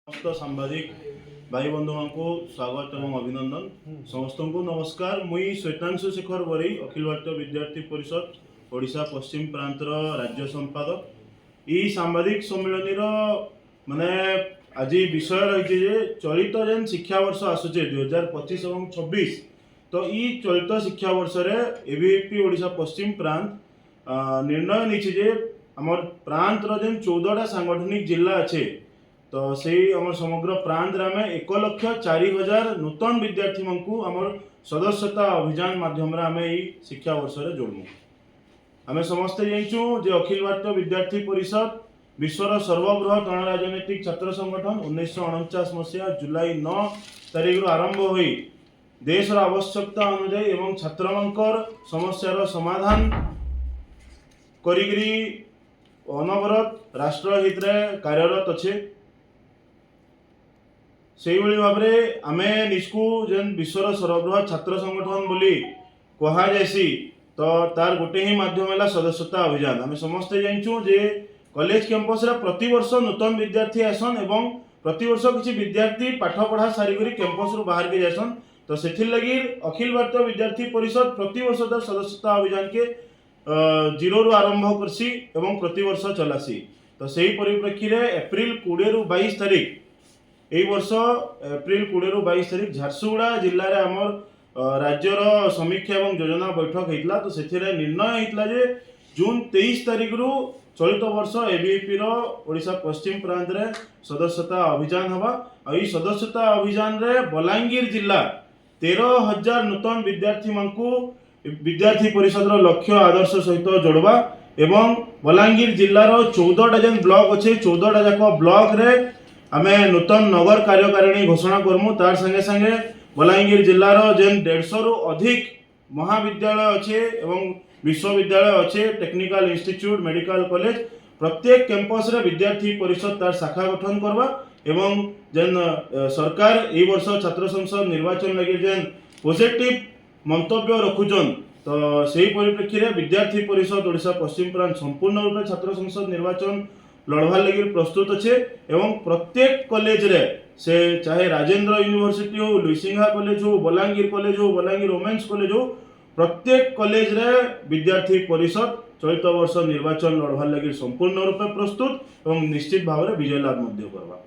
समस्त सांबादिक भाई बंधु को स्वागत एवं अभिनंदन। समस्त को नमस्कार। मुई श्वेतांशु शेखर बरई अखिल भारतीय विद्यार्थी परिषद ओडिशा पश्चिम प्रांत राज्य संपादक। ई सांबादिक सम्मेलन माने आज विषय रही चलित जेन शिक्षा वर्ष आसुचे 2025 और 26 तो ई चलित शिक्षा वर्ष रे एबीवीपी ओडिशा पश्चिम प्रांत निर्णय नहीं आमर प्रांत जेन 14टा सांगठनिक जिला अच्छे तो से आम समग्र प्रांत आम 1,04,000 नूतन विद्यार्थी मानू आम सदस्यता अभियान माध्यम आम शिक्षा वर्ष जोड़मु। आम समस्ते जाइचु जे अखिल भारतीय विद्यार्थी परिषद विश्वर सर्वबृहत अण राजनैतिक छात्र संगठन 1949 मसीहा जुलाई 9 तारीख आरंभ हो देश आवश्यकता अनुजाई एवं छात्र मानकर समस्यार समाधान करी अनवरत राष्ट्रहित कार्यरत अच्छे। से भाव में आम निजकू जेन विश्वर सर्वबृहत छात्र संगठन बोली कहुसी तो तार गोटे ही माध्यम है सदस्यता अभियान। आम समस्ते जाइचु जे कॉलेज कैंपस रे प्रति वर्ष नूतन विद्यार्थी आसन एवं प्रति वर्ष किसी विद्यार्थी पाठ पढ़ा सारिक कैंपस रु बाहर के जासन तो से लगी अखिल भारतीय विद्यार्थी परिषद प्रति वर्ष तार सदस्यता अभियान के जीरो रु आरंभ करसी एवं प्रति वर्ष चलासी। तो से परिप्रेक्षी में एप्रिल 20 रु 22 तारीख यही वर्ष एप्रिल 20 रु 22 तारीख झारसुगुड़ा जिले में आमर राज्यर समीक्षा और योजना बैठक होता तो से निर्णय होता जे जून 23 तारीख रु चलित वर्ष एबीवीपी ओडिशा पश्चिम प्रांत रे सदस्यता अभियान हवा। और सदस्यता अभियान रे बलांगीर जिला 13,000 नूतन विद्यार्थी मानकू विद्यार्थी परिषद लक्ष्य आदर्श सहित जोड़वा एवं बलांगीर जिलार 14टा जेन ब्लॉक अच्छे 14टा जाक ब्लॉक रे आमे नूतन नगर कार्यकारिणी घोषणा करमु। तार संगे संगे बलांगीर जिलार जेन 150 रु अधिक महाविद्यालय अच्छे एवं विश्वविद्यालय अच्छे टेक्निकल इंस्टीट्यूट मेडिकल कॉलेज प्रत्येक कैंपस रे विद्यार्थी परिषद तार शाखा गठन करवा एवं जेन सरकार ए वर्ष छात्र संसद निर्वाचन लगे जेन पॉजिटिव मंतव्य रखुचन तो से परिप्रेक्षी में विद्यार्थी परिषद ओडिशा पश्चिम प्रांत संपूर्ण रूप छात्र संसद निर्वाचन लड़वार लगे प्रस्तुत अच्छे एवं प्रत्येक कॉलेज रे से चाहे राजेंद्र यूनिवर्सिटी हो लुइसिंघा कॉलेज हो बलांगीर कॉलेज हो बलांगीर वोमेन्स कॉलेज हो प्रत्येक कॉलेज रे विद्यार्थी परिषद चलित वर्ष निर्वाचन लड़वार लगे संपूर्ण रूप प्रस्तुत और निश्चित भाव में विजय लाभ करवा।